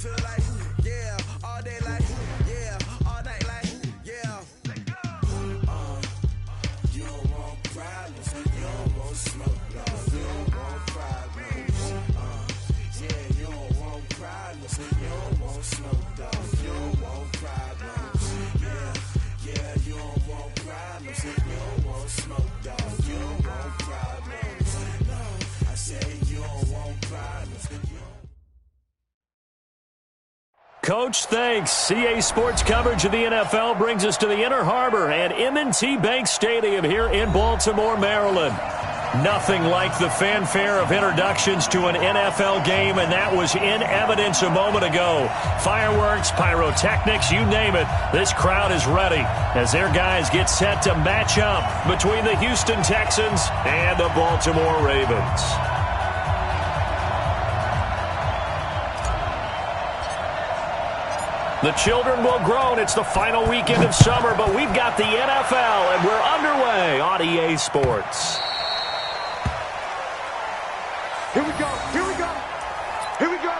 feel like, yeah, all day like, yeah, all night like, yeah. You don't want problems, you don't want smoke, you don't want problems. Yeah, you don't want problems, you don't want smoke, you don't want problems. Yeah, you don't want problems, you don't want smoke, you don't want problems. No, I say you don't want problems. Coach, thanks. CA Sports coverage of the NFL brings us to the Inner Harbor at M&T Bank Stadium here in Baltimore, Maryland. Nothing like the fanfare of introductions to an NFL game, and that was in evidence a moment ago. Fireworks, pyrotechnics, you name it. This crowd is ready as their guys get set to match up between the Houston Texans and the Baltimore Ravens. The children will groan. It's the final weekend of summer, but we've got the NFL, and we're underway on EA Sports. Here we go. Here we go. Here we go.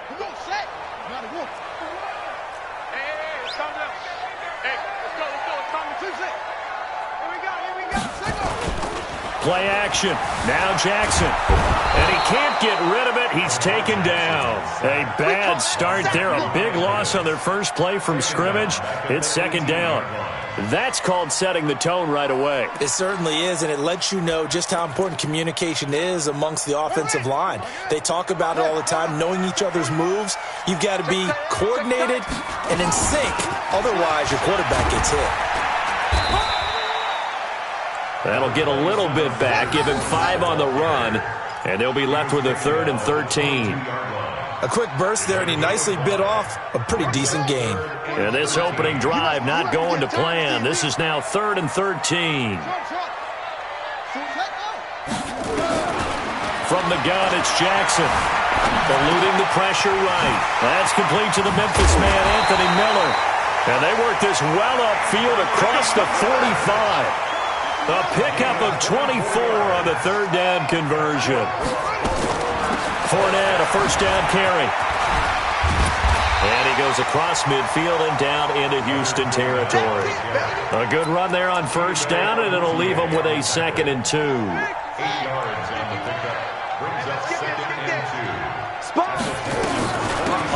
Come on, set. Not a wolf. Hey, it's time to. Hey, let's go. It's time to two-set. Here we go. Signal. Play action. Now Jackson. And he can't get rid of it. He's taken down. A bad start there. A big loss on their first play from scrimmage. It's second down. That's called setting the tone right away. It certainly is, and it lets you know just how important communication is amongst the offensive line. They talk about it all the time, knowing each other's moves. You've got to be coordinated and in sync. Otherwise, your quarterback gets hit. That'll get a little bit back, give him 5 on the run, and they'll be left with a 3rd and 13. A quick burst there, and he nicely bit off a pretty decent gain. And this opening drive not going to plan. This is now 3rd and 13. From the gun, it's Jackson. Eluding the pressure right. That's complete to the Memphis man, Anthony Miller. And they work this well upfield across the 45. A pickup of 24 on the 3rd down conversion. Fournette, a first down carry. And he goes across midfield and down into Houston territory. A good run there on first down, and it'll leave them with a 2nd and 2. 8 yards on the pickup. Brings up 2nd and 2.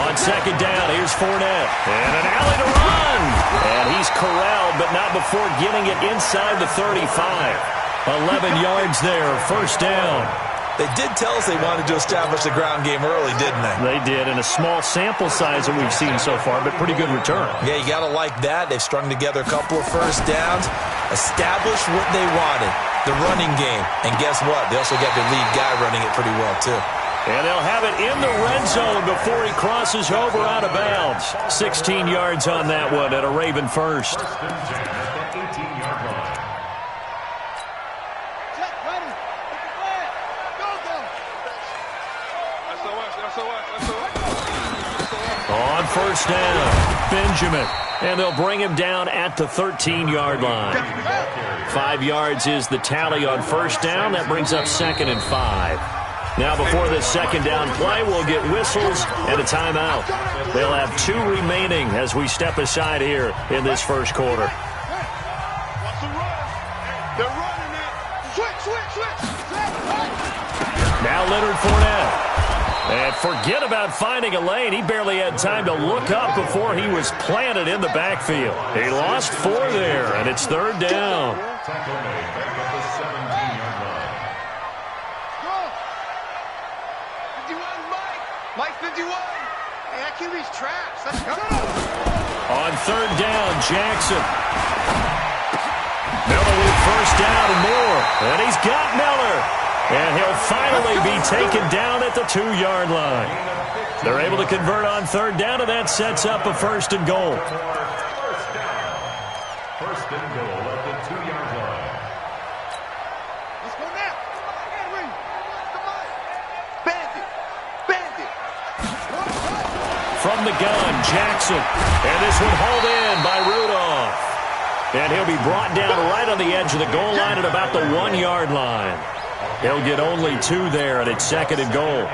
On second down, here's Fournette. And an alley to run. And he's corralled, but not before getting it inside the 35. 11 yards there, first down. They did tell us they wanted to establish the ground game early, didn't they? They did, in a small sample size that we've seen so far, but pretty good return. Yeah, you got to like that. They've strung together a couple of first downs, established what they wanted, the running game. And guess what? They also got their lead guy running it pretty well, too. And they'll have it in the red zone before he crosses over out of bounds. 16 yards on that one at a Raven first. On first down, Benjamin. And they'll bring him down at the 13-yard line. 5 yards is the tally on first down. That brings up 2nd and 5. Now before this second down play, we'll get whistles and a timeout. They'll have 2 remaining as we step aside here in this first quarter. Now Leonard Fournette. And forget about finding a lane. He barely had time to look up before he was planted in the backfield. He lost 4 there, and it's 3rd down. Mike 51. Hey, that QB's trash. Let's go. On 3rd down, Jackson. Miller with first down and more. And he's got Miller. And he'll finally be taken down at the 2-yard line. They're able to convert on 3rd down, and that sets up a 1st and goal. First and goal at the 2-yard line. Let's go now. Come on. Bandit. from the gun, Jackson. And this one hauled in by Rudolph. And he'll be brought down right on the edge of the goal line at about the 1-yard line. He'll get only 2 there, and it's 2nd and goal.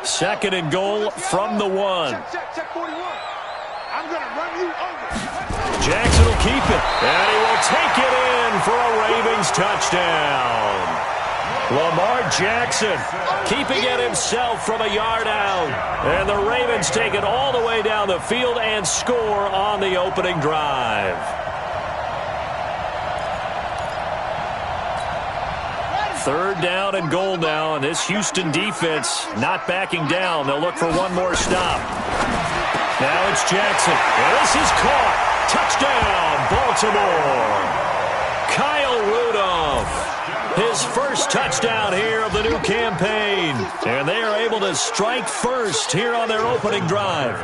Second and goal from the 1. Check 41. I'm going to run you over. Jackson will keep it, and he will take it in for a Ravens touchdown. Lamar Jackson keeping it himself from a yard out. And the Ravens take it all the way down the field and score on the opening drive. Third down and goal now, and this Houston defense not backing down. They'll look for one more stop. Now it's Jackson. And this is caught. Touchdown, Baltimore. Kyle Rudolph. His first touchdown here of the new campaign. And they are able to strike first here on their opening drive.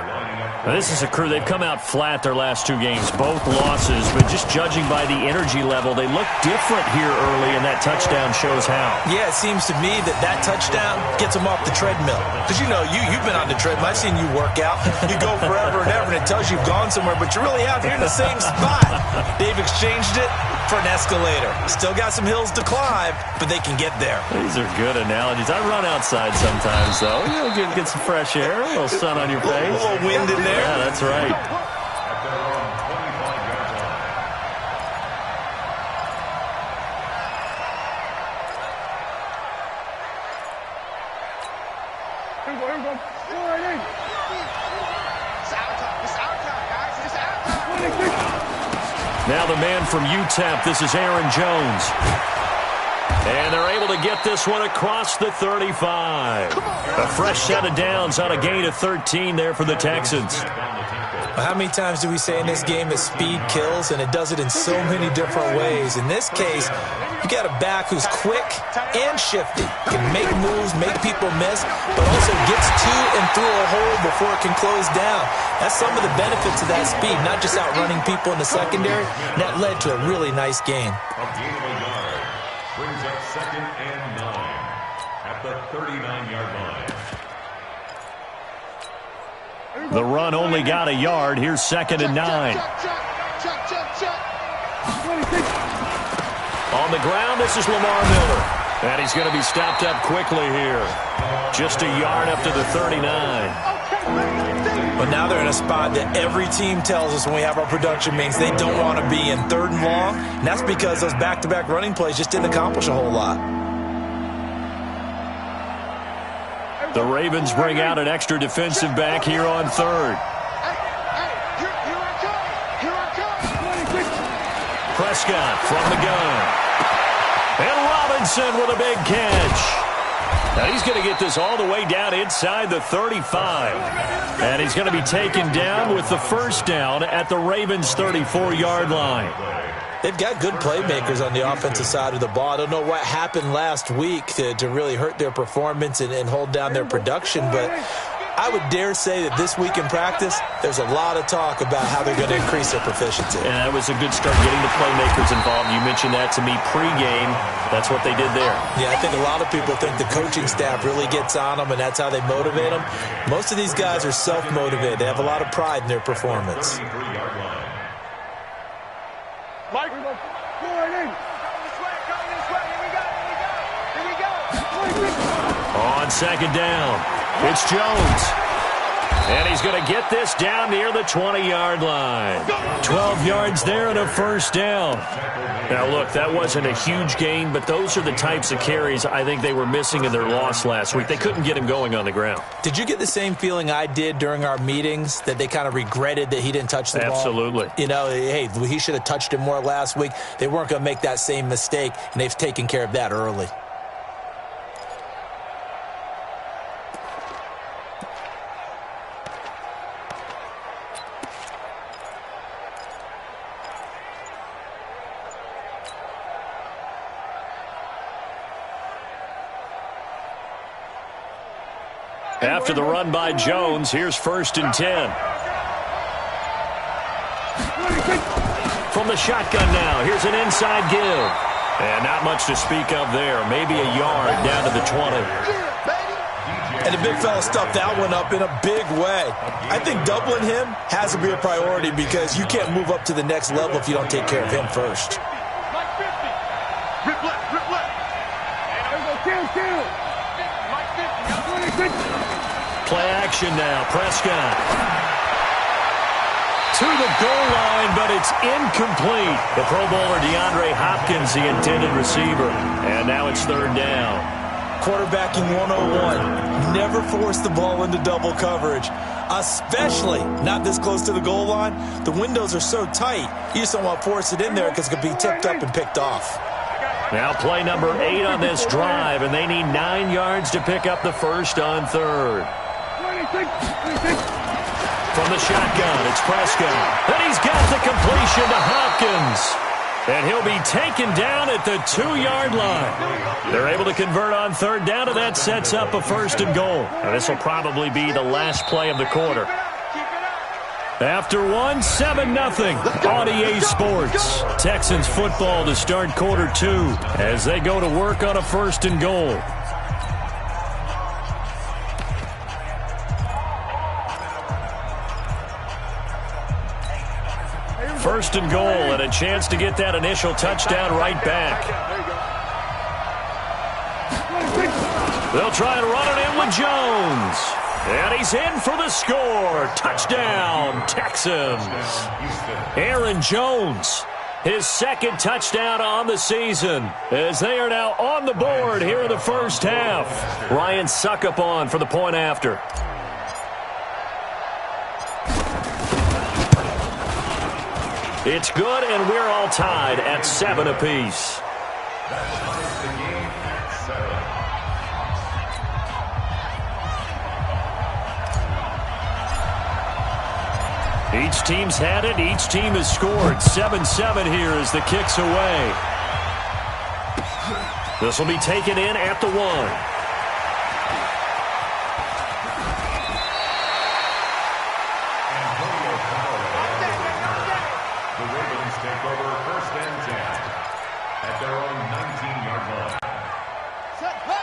Now, this is a crew. They've come out flat their last 2 games, both losses. But just judging by the energy level, they look different here early, and that touchdown shows how. Yeah, it seems to me that touchdown gets them off the treadmill. Because, you know, you've been on the treadmill. I've seen you work out. You go forever and ever, and it tells you you've gone somewhere, but you're really out here in the same spot. They've exchanged it for an escalator. Still got some hills to climb, but they can get there. These are good analogies. I run outside sometimes, though. You know, get some fresh air, a little sun on your face. A little wind in there. Yeah, that's right. Here we go. Go right in. It's our time, guys. It's our time. Now the man from UTEP, this is Aaron Jones. And they're able to get this one across the 35. A fresh set of downs on a gain of 13 there for the Texans. How many times do we say in this game that speed kills, and it does it in so many different ways? In this case, you got a back who's quick and shifty, can make moves, make people miss, but also gets to and through a hole before it can close down. That's some of the benefits of that speed, not just outrunning people in the secondary. And that led to a really nice game. Brings up 2nd and 9 at the 39-yard line. The run only got a yard. Here's 2nd and 9. On the ground, this is Lamar Miller. And he's going to be stopped up quickly here. Just a yard up to the 39. But now they're in a spot that every team tells us when we have our production meetings they don't want to be in, 3rd and long. And that's because those back-to-back running plays just didn't accomplish a whole lot. The Ravens bring out an extra defensive back here on 3rd. Prescott from the gun. And Robinson with a big catch. Now he's going to get this all the way down inside the 35. And he's going to be taken down with the first down at the Ravens' 34-yard line. They've got good playmakers on the offensive side of the ball. I don't know what happened last week to really hurt their performance and hold down their production, but I would dare say that this week in practice, there's a lot of talk about how they're going to increase their proficiency. And that was a good start, getting the playmakers involved. You mentioned that to me pregame. That's what they did there. Yeah, I think a lot of people think the coaching staff really gets on them, and that's how they motivate them. Most of these guys are self-motivated. They have a lot of pride in their performance. Mike, go right in. Come this way. Here we go. On 2nd down, it's Jones. And he's going to get this down near the 20-yard line. 12 yards there and a first down. Now, look, that wasn't a huge gain, but those are the types of carries I think they were missing in their loss last week. They couldn't get him going on the ground. Did you get the same feeling I did during our meetings, that they kind of regretted that he didn't touch the ball? Absolutely. You know, hey, he should have touched it more last week. They weren't going to make that same mistake, and they've taken care of that early. After the run by Jones, here's 1st and 10. From the shotgun now, here's an inside give. And not much to speak of there. Maybe a yard down to the 20. And the big fella stuffed that one up in a big way. I think doubling him has to be a priority because you can't move up to the next level if you don't take care of him first. Rip left, rip left. Play action now. Prescott to the goal line, but it's incomplete. The Pro Bowler DeAndre Hopkins, the intended receiver. And now it's third down. Quarterbacking 101. Never force the ball into double coverage, especially not this close to the goal line. The windows are so tight, you just don't want to force it in there because it could be tipped up and picked off. Now play number 8 on this drive, and they need 9 yards to pick up the first on third. From the shotgun, it's Prescott. And he's got the completion to Hopkins. And he'll be taken down at the 2-yard line. They're able to convert on third down, and that sets up a first and goal. And this will probably be the last play of the quarter. After 7-0 on EA Sports. Texans football to start quarter 2 as they go to work on a first and goal. First and goal, and a chance to get that initial touchdown right back. They'll try and run it in with Jones. And he's in for the score. Touchdown, Texans. Aaron Jones, his second touchdown on the season, as they are now on the board here in the first half. Ryan Suckup on for the point after. It's good, and we're all tied at 7 apiece. Each team's had it. Each team has scored. 7-7 here as the kick's away. This will be taken in at the 1.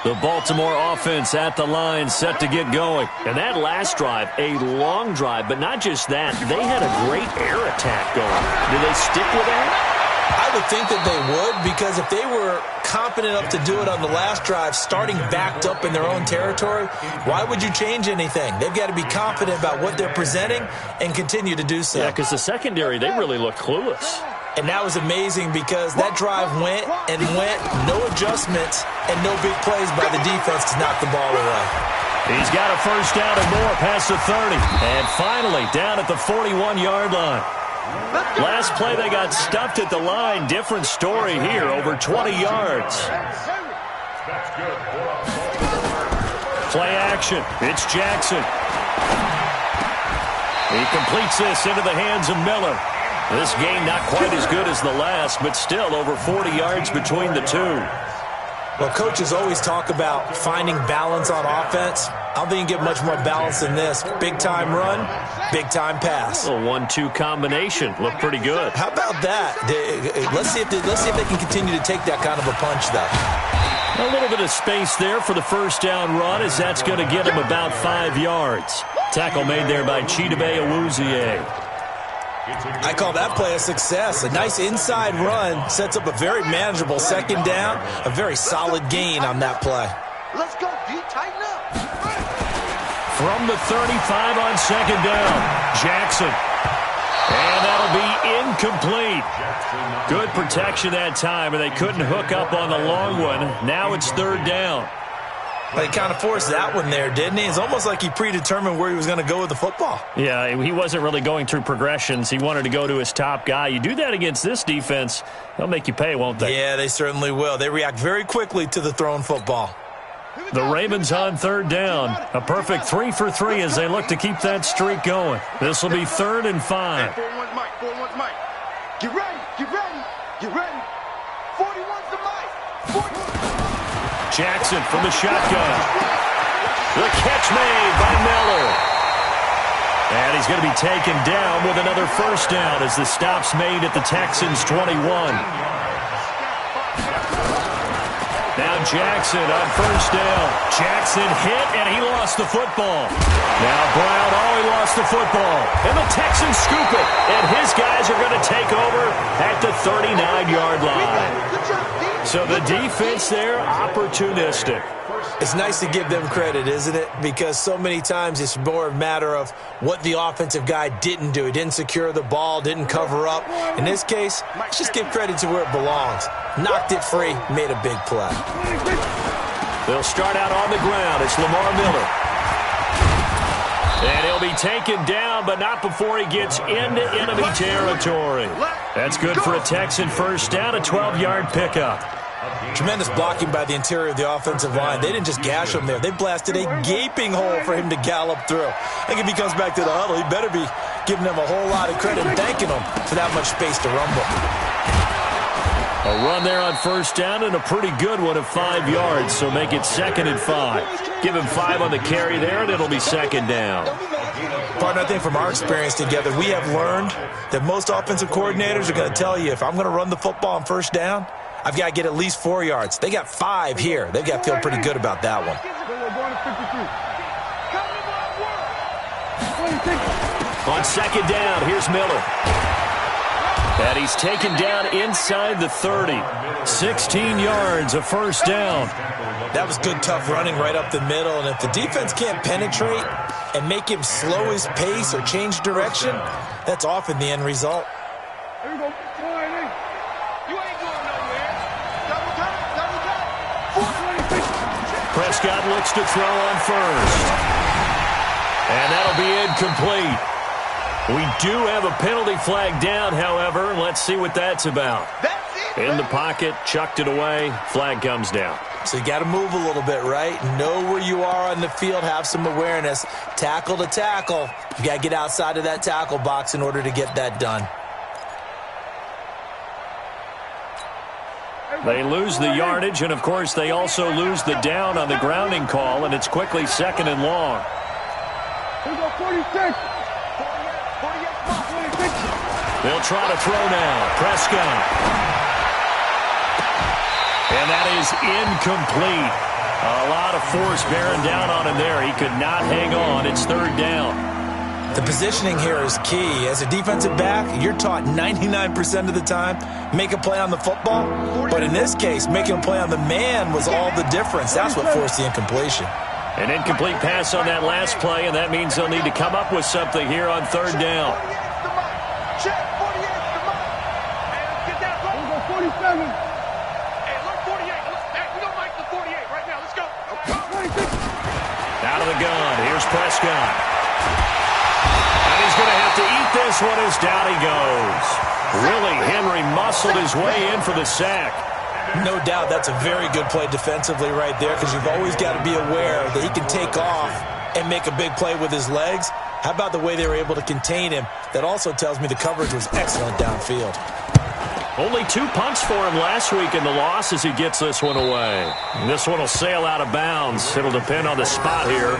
The Baltimore offense at the line, set to get going. And that last drive, a long drive, but not just that. They had a great air attack going. Do they stick with that? I would think that they would, because if they were confident enough to do it on the last drive, starting backed up in their own territory, why would you change anything? They've got to be confident about what they're presenting and continue to do so. Yeah, because the secondary, they really looked clueless. And that was amazing because that drive went and went, no adjustments, and no big plays by the defense to knock the ball away. He's got a first down and more past the 30. And finally, down at the 41-yard line. Last play, they got stuffed at the line. Different story here, over 20 yards. Play action. It's Jackson. He completes this into the hands of Miller. This game not quite as good as the last, but still over 40 yards between the two. Well, coaches always talk about finding balance on offense. I don't think you get much more balance than this. Big-time run, big-time pass. A 1-2 combination. Looked pretty good. How about that? Let's see if they can continue to take that kind of a punch, though. A little bit of space there for the first down run, as that's going to get him about 5 yards. Tackle made there by Chidobe Awuzie. I call that play a success. A nice inside run sets up a very manageable second down, a very solid gain on that play. Let's go, D. Tighten up. From the 35 on second down, Jackson. And that'll be incomplete. Good protection that time, and they couldn't hook up on the long one. Now it's third down. Well, he kind of forced that one there, didn't he? It's almost like he predetermined where he was going to go with the football. Yeah, he wasn't really going through progressions. He wanted to go to his top guy. You do that against this defense, they'll make you pay, won't they? Yeah, they certainly will. They react very quickly to the thrown football. The Ravens on third down. A perfect 3 for 3 as they look to keep that streak going. This will be 3rd and 5. 4-1's Mike, 4-1's Mike. Get ready, get ready, get ready. 41's the Mike. Jackson from the shotgun. The catch made by Miller. And he's going to be taken down with another first down as the stop's made at the Texans' 21. Now Jackson on first down. Jackson hit, and he lost the football. Now Brown, he lost the football. And the Texans scoop it, and his guys are going to take over at the 39-yard line. So the defense there, opportunistic. It's nice to give them credit, isn't it? Because so many times it's more a matter of what the offensive guy didn't do. He didn't secure the ball, didn't cover up. In this case, let's just give credit to where it belongs. Knocked it free, made a big play. They'll start out on the ground. It's Lamar Miller. And he'll be taken down, but not before he gets into enemy territory. That's good for a Texan first down, a 12-yard pickup. Tremendous blocking by the interior of the offensive line. They didn't just gash him there. They blasted a gaping hole for him to gallop through. I think if he comes back to the huddle, he better be giving them a whole lot of credit and thanking them for that much space to rumble. A run there on first down and a pretty good one of 5 yards, so make it 2nd and 5. Give him 5 on the carry there, and it'll be 2nd down. Partner, I think from our experience together, we have learned that most offensive coordinators are going to tell you, if I'm going to run the football on first down, I've got to get at least 4 yards. They got 5 here. They've got to feel pretty good about that one. On 2nd down, here's Miller. And he's taken down inside the 30. 16 yards, a first down. That was good, tough running right up the middle. And if the defense can't penetrate and make him slow his pace or change direction, that's often the end result. Here we go. You ain't going nowhere. Double time. Prescott looks to throw on first. And that'll be incomplete. We do have a penalty flag down, however. Let's see what that's about. In the pocket, chucked it away. Flag comes down. So you got to move a little bit, right? Know where you are on the field, have some awareness. Tackle to tackle. You got to get outside of that tackle box in order to get that done. They lose the yardage, and, of course, they also lose the down on the grounding call, and it's quickly 2nd and long. Here we go, 46. They'll try to throw now. Prescott. And that is incomplete. A lot of force bearing down on him there. He could not hang on. It's 3rd down. The positioning here is key. As a defensive back, you're taught 99% of the time, make a play on the football. But in this case, making a play on the man was all the difference. That's what forced the incompletion. An incomplete pass on that last play, and that means they'll need to come up with something here on 3rd down. Check 48. Hey, let's get that ball. Here we go, 47. Hey, look, 48. Hey, we don't like the 48 right now. Let's go. 26. Out of the gun. Here's Prescott. And he's going to have to eat this one as down he goes. Really, Henry muscled his way in for the sack. No doubt that's a very good play defensively right there, because you've always got to be aware that he can take off and make a big play with his legs. How about the way they were able to contain him? That also tells me the coverage was excellent downfield. Only 2 punts for him last week in the loss as he gets this one away. And this one will sail out of bounds. It'll depend on the spot here.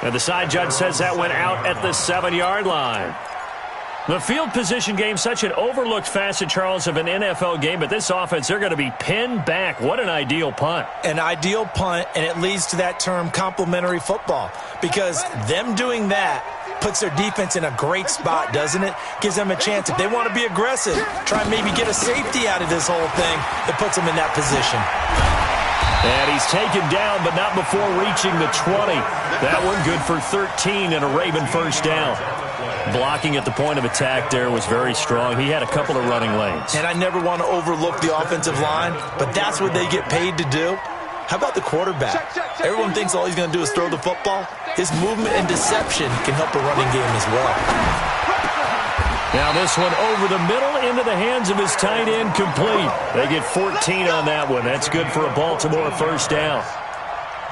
And the side judge says that went out at the 7-yard line. The field position game, such an overlooked facet, Charles, of an NFL game, but this offense, they're going to be pinned back. What an ideal punt. An ideal punt, and it leads to that term complementary football, because them doing that puts their defense in a great spot, doesn't it? Gives them a chance. If they want to be aggressive, try and maybe get a safety out of this whole thing, it puts them in that position. And he's taken down, but not before reaching the 20. That one good for 13 and a Raven first down. Blocking at the point of attack there was very strong. He had a couple of running lanes. And I never want to overlook the offensive line, but that's what they get paid to do. How about the quarterback? Everyone thinks all he's going to do is throw the football. His movement and deception can help a running game as well. Now this one over the middle into the hands of his tight end, complete. They get 14 on that one. That's good for a Baltimore first down.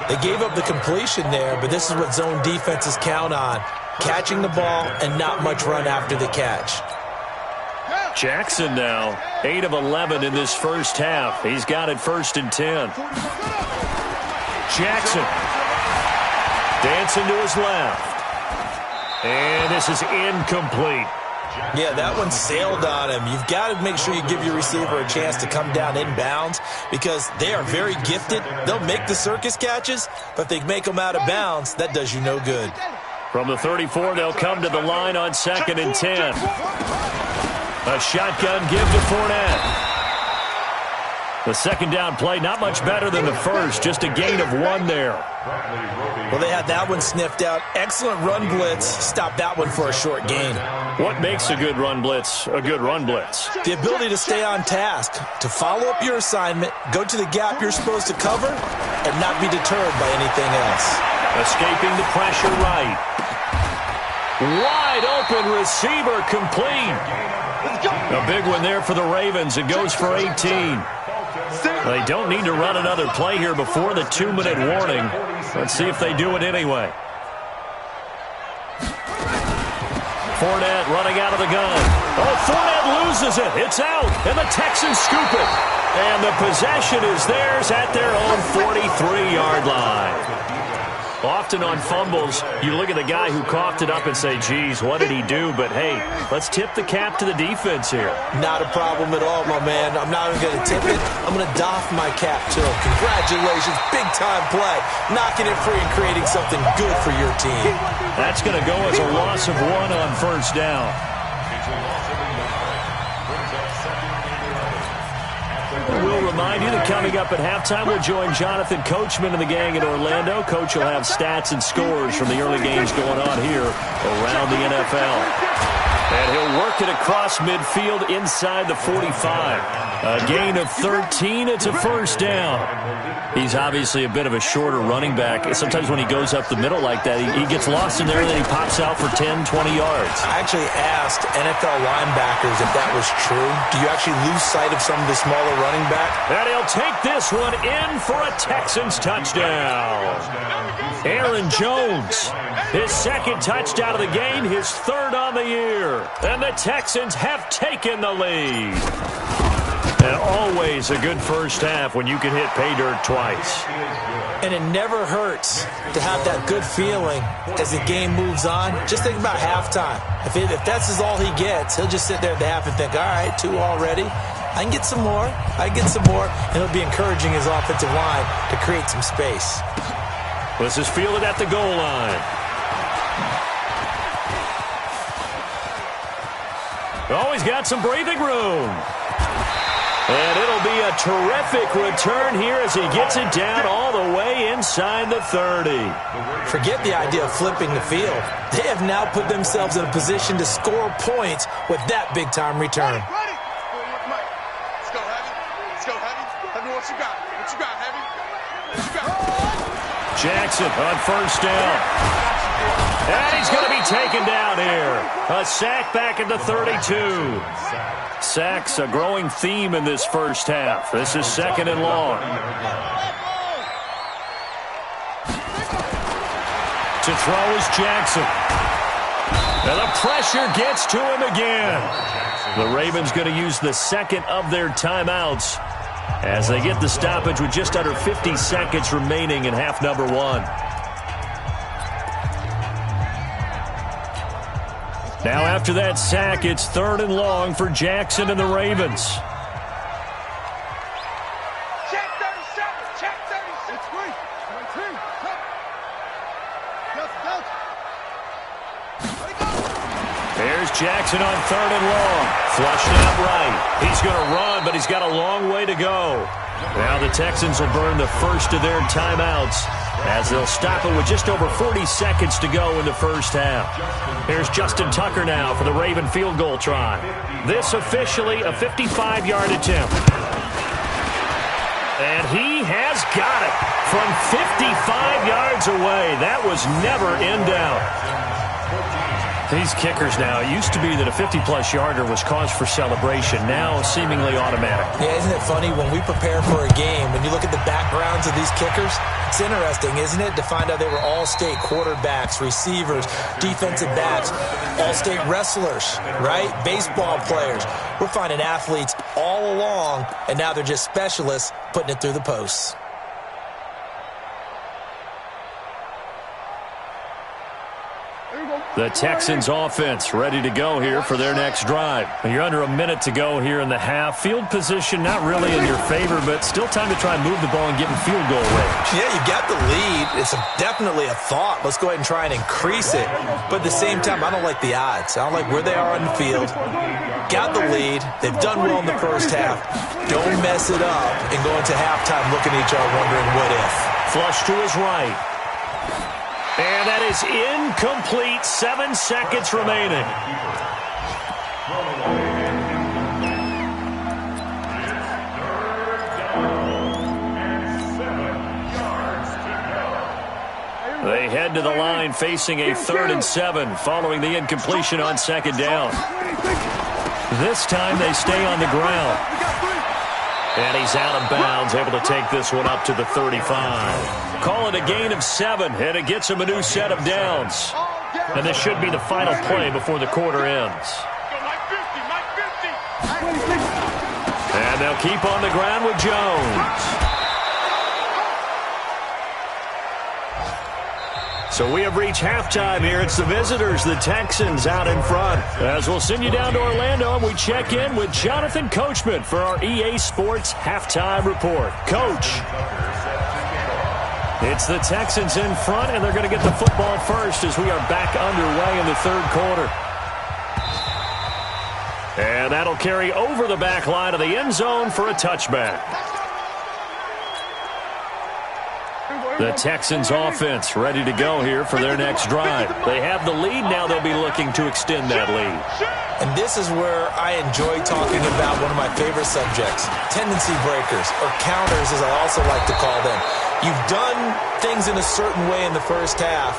They gave up the completion there, but this is what zone defenses count on. Catching the ball and not much run after the catch. Jackson now, 8 of 11 in this first half. He's got it 1st and 10. Jackson dancing to his left. And this is incomplete. Yeah, that one sailed on him. You've got to make sure you give your receiver a chance to come down inbounds because they are very gifted. They'll make the circus catches, but if they make them out of bounds, that does you no good. From the 34, they'll come to the line on 2nd and 10. A shotgun give to Fournette. The second down play, not much better than the first, just a gain of 1 there. Well, they had that one sniffed out. Excellent run blitz. Stop that one for a short gain. What makes a good run blitz a good run blitz? The ability to stay on task, to follow up your assignment, go to the gap you're supposed to cover, and not be deterred by anything else. Escaping the pressure right. Wide open receiver complete. A big one there for the Ravens. It goes for 18. They don't need to run another play here before the 2-minute warning. Let's see if they do it anyway. Fournette running out of the gun. Oh, Fournette loses it. It's out, and the Texans scoop it. And the possession is theirs at their own 43-yard line. Often on fumbles, you look at the guy who coughed it up and say, geez, what did he do? But, hey, let's tip the cap to the defense here. Not a problem at all, my man. I'm not even going to tip it. I'm going to doff my cap to him. Congratulations. Big-time play. Knocking it free and creating something good for your team. That's going to go as a loss of 1 on first down. We'll remind you that coming up at halftime, we'll join Jonathan Coachman and the gang in Orlando. Coach will have stats and scores from the early games going on here around the NFL. And he'll work it across midfield inside the 45. A gain of 13. It's a first down. He's obviously a bit of a shorter running back. Sometimes when he goes up the middle like that, he gets lost in there and then he pops out for 10, 20 yards. I actually asked NFL linebackers if that was true. Do you actually lose sight of some of the smaller running back? And he'll take this one in for a Texans touchdown. Aaron Jones, his second touchdown of the game, his third on the year. And the Texans have taken the lead. And always a good first half when you can hit pay dirt twice. And it never hurts to have that good feeling as the game moves on. Just think about halftime. If that's all he gets, he'll just sit there at the half and think, all right, 2 already. I can get some more. I can get some more. And he'll be encouraging his offensive line to create some space. This is fielded at the goal line. Oh, he's got some breathing room. And it'll be a terrific return here as he gets it down all the way inside the 30. Forget the idea of flipping the field. They have now put themselves in a position to score points with that big-time return. Let's go, Heavy. Let's go, Heavy. Heavy, what you got? What you got, Heavy? What you got? Jackson on first down. And he's going to be taken down here. A sack back at the 32. Sacks, a growing theme in this first half. This is second and long. To throw is Jackson. And the pressure gets to him again. The Ravens going to use the second of their timeouts as they get the stoppage with just under 50 seconds remaining in half number 1. Now after that sack, it's third and long for Jackson and the Ravens. Check 37. Check 36. 19. There's Jackson on third and long. Flushed out right. He's going to run, but he's got a long way to go. Now the Texans will burn the first of their timeouts as they'll stop it with just over 40 seconds to go in the first half. Here's Justin Tucker now for the Raven field goal try. This officially a 55-yard attempt. And he has got it from 55 yards away. That was never in doubt. These kickers now, it used to be that a 50-plus yarder was cause for celebration. Now seemingly automatic. Yeah, isn't it funny when we prepare for a game, when you look at the backgrounds of these kickers, it's interesting, isn't it, to find out they were all-state quarterbacks, receivers, defensive backs, all-state wrestlers, right? Baseball players. We're finding athletes all along, and now they're just specialists putting it through the posts. Here we go. The Texans offense ready to go here for their next drive. You're under a minute to go here in the half. Field position not really in your favor, but still time to try and move the ball and get in field goal range. Yeah, you got the lead. It's definitely a thought. Let's go ahead and try and increase it. But at the same time, I don't like the odds. I don't like where they are on the field. Got the lead. They've done well in the first half. Don't mess it up and go into halftime looking at each other wondering what if. Flush to his right. And that is incomplete. 7 seconds remaining. They head to the line facing a 3rd and 7 following the incompletion on 2nd down. This time they stay on the ground. And he's out of bounds, able to take this one up to the 35. Call it a gain of 7, and it gets him a new set of downs. And this should be the final play before the quarter ends. And they'll keep on the ground with Jones. So we have reached halftime here. It's the visitors, the Texans, out in front. As we'll send you down to Orlando, and we check in with Jonathan Coachman for our EA Sports Halftime Report. Coach. It's the Texans in front, and they're going to get the football first as we are back underway in the 3rd quarter. And that'll carry over the back line of the end zone for a touchback. The Texans offense ready to go here for their next drive. They have the lead. Now they'll be looking to extend that lead. And this is where I enjoy talking about one of my favorite subjects, tendency breakers, or counters as I also like to call them. You've done things in a certain way in the first half,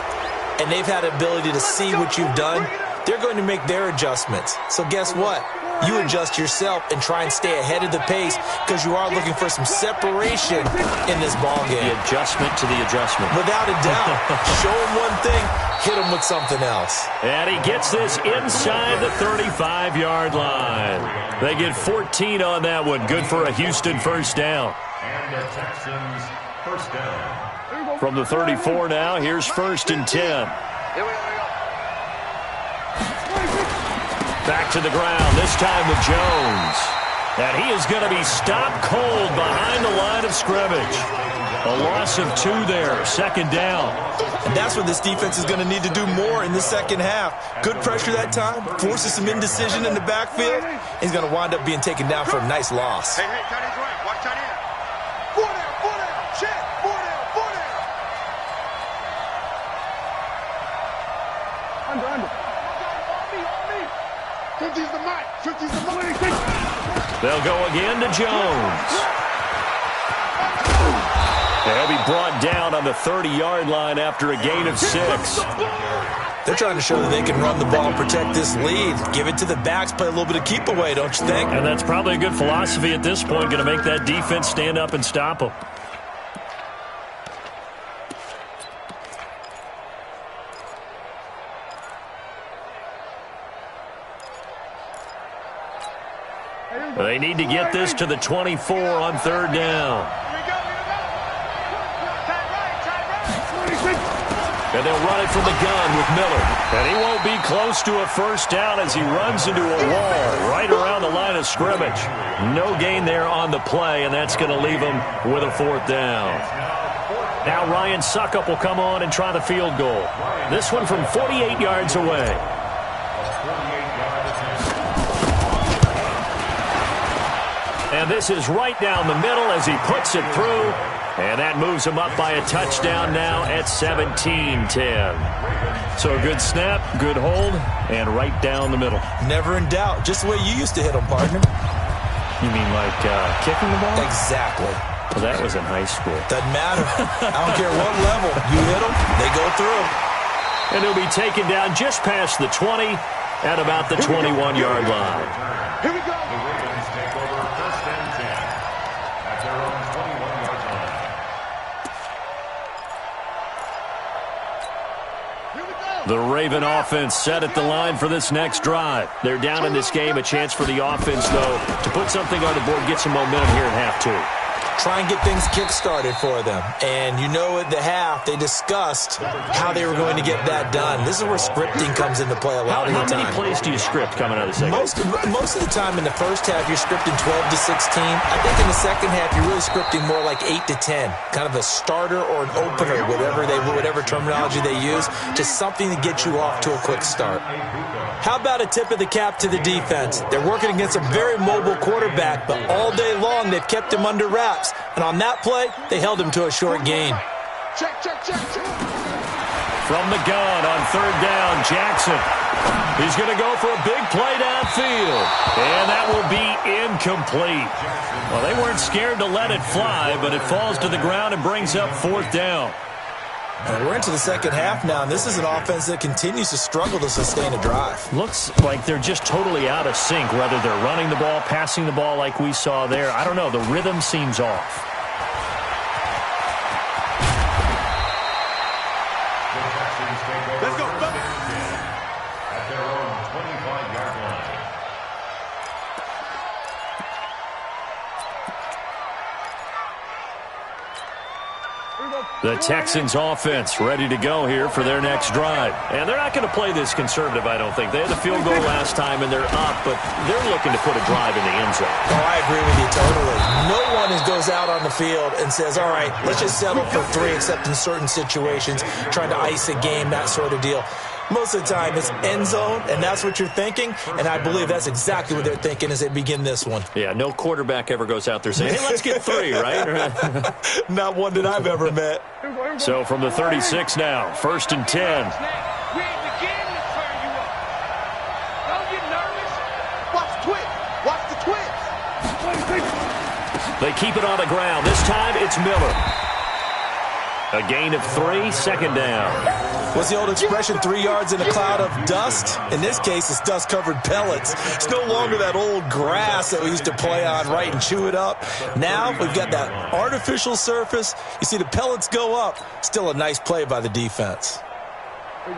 and they've had the ability to see what you've done. They're going to make their adjustments. So guess what? You adjust yourself and try and stay ahead of the pace because you are looking for some separation in this ball game. The adjustment to the adjustment. Without a doubt. Show him one thing, hit him with something else. And he gets this inside the 35-yard line. They get 14 on that one. Good for a Houston first down. And the Texans first down. From the 34 now, here's 1st and 10. Back to the ground, this time with Jones. And he is going to be stopped cold behind the line of scrimmage. A loss of 2 there, 2nd down. And that's what this defense is going to need to do more in the second half. Good pressure that time, forces some indecision in the backfield. He's going to wind up being taken down for a nice loss. Hey, tight end's right. Watch tight end. 4 down. Check. 4 down. Under. 50's the mic. 50's the mic. They'll go again to Jones. They'll be brought down on the 30-yard line after a gain of 6. They're trying to show that they can run the ball and protect this lead. Give it to the backs, play a little bit of keep away, don't you think? And that's probably a good philosophy at this point, going to make that defense stand up and stop them. They need to get this to the 24 on 3rd down. And they'll run it from the gun with Miller. And he won't be close to a first down as he runs into a wall right around the line of scrimmage. No gain there on the play, and that's going to leave him with a 4th down. Now Ryan Suckup will come on and try the field goal. This one from 48 yards away. And this is right down the middle as he puts it through. And that moves him up by a touchdown now at 17-10. So a good snap, good hold, and right down the middle. Never in doubt. Just the way you used to hit them, partner. You mean like kicking the ball? Exactly. Well, that was in high school. Doesn't matter. I don't care what level. You hit them, they go through. And he'll be taken down just past the 20 at about the 21-yard line. Here we go. The Ravens take over 1st and 10 at their own 21-yard line. The Raven offense set at the line for this next drive. They're down in this game. A chance for the offense, though, to put something on the board, get some momentum here in half 2. try and get things kick-started for them. And you know at the half, they discussed how they were going to get that done. This is where scripting comes into play a lot of the time. How many plays do you script coming out of the second? Most of the time in the first half, you're scripting 12 to 16. I think in the second half, you're really scripting more like 8 to 10. Kind of a starter or an opener, whatever terminology they use, just something to get you off to a quick start. How about a tip of the cap to the defense? They're working against a very mobile quarterback, but all day long they've kept him under wraps. And on that play, they held him to a short gain. Check. From the gun on third down, Jackson. He's going to go for a big play downfield. And that will be incomplete. Well, they weren't scared to let it fly, but it falls to the ground and brings up fourth down. And we're into the second half now, and this is an offense that continues to struggle to sustain a drive. Looks like they're just totally out of sync, whether they're running the ball, passing the ball like we saw there. I don't know. The rhythm seems off. Let's go. At their own 25-yard line. The Texans offense ready to go here for their next drive. And they're not going to play this conservative, I don't think. They had the field goal last time, and they're up, but they're looking to put a drive in the end zone. Oh, I agree with you totally. No one goes out on the field and says, all right, let's just settle for 3, except in certain situations, trying to ice a game, that sort of deal. Most of the time, it's end zone, and that's what you're thinking, and I believe that's exactly what they're thinking as they begin this one. Yeah, no quarterback ever goes out there saying, hey, let's get 3, right? Not one that I've ever met. So from the 36 now, 1st and 10. We ain't beginning to turn you up. Don't get nervous. Watch the twitch. Watch the twitch. They keep it on the ground. This time, it's Miller. A gain of 3, second down. What's the old expression, 3 yards in a cloud of dust? In this case, it's dust-covered pellets. It's no longer that old grass that we used to play on, right, and chew it up. Now we've got that artificial surface. You see the pellets go up. Still a nice play by the defense.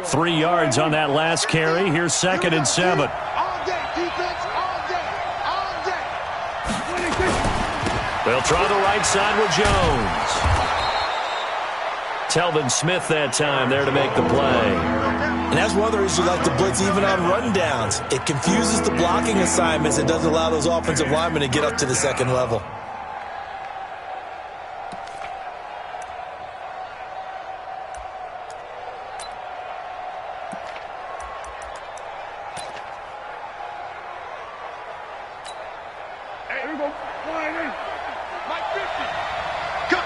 3 yards on that last carry. Here's 2nd and 7. All day, defense, all day, all day. They'll try the right side with Jones. Telvin Smith that time there to make the play. And that's one of the reasons you like to blitz even on rundowns. It confuses the blocking assignments. It doesn't allow those offensive linemen to get up to the second level. Hey, here we go. Flying in. Mike 50. Cut.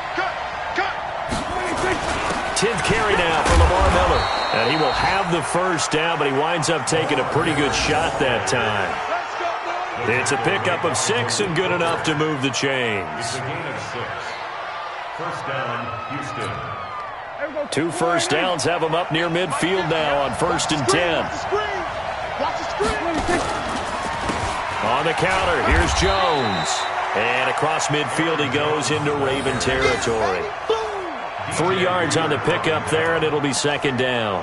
10th carry now for Lamar Miller. And he will have the first down, but he winds up taking a pretty good shot that time. It's a pickup of 6 and good enough to move the chains. It's a gain of 6. First down, Houston. 2 first downs have them up near midfield now on 1st and 10. Watch the screen. On the counter, here's Jones. And across midfield he goes into Raven territory. 3 yards on the pickup there, and it'll be 2nd down.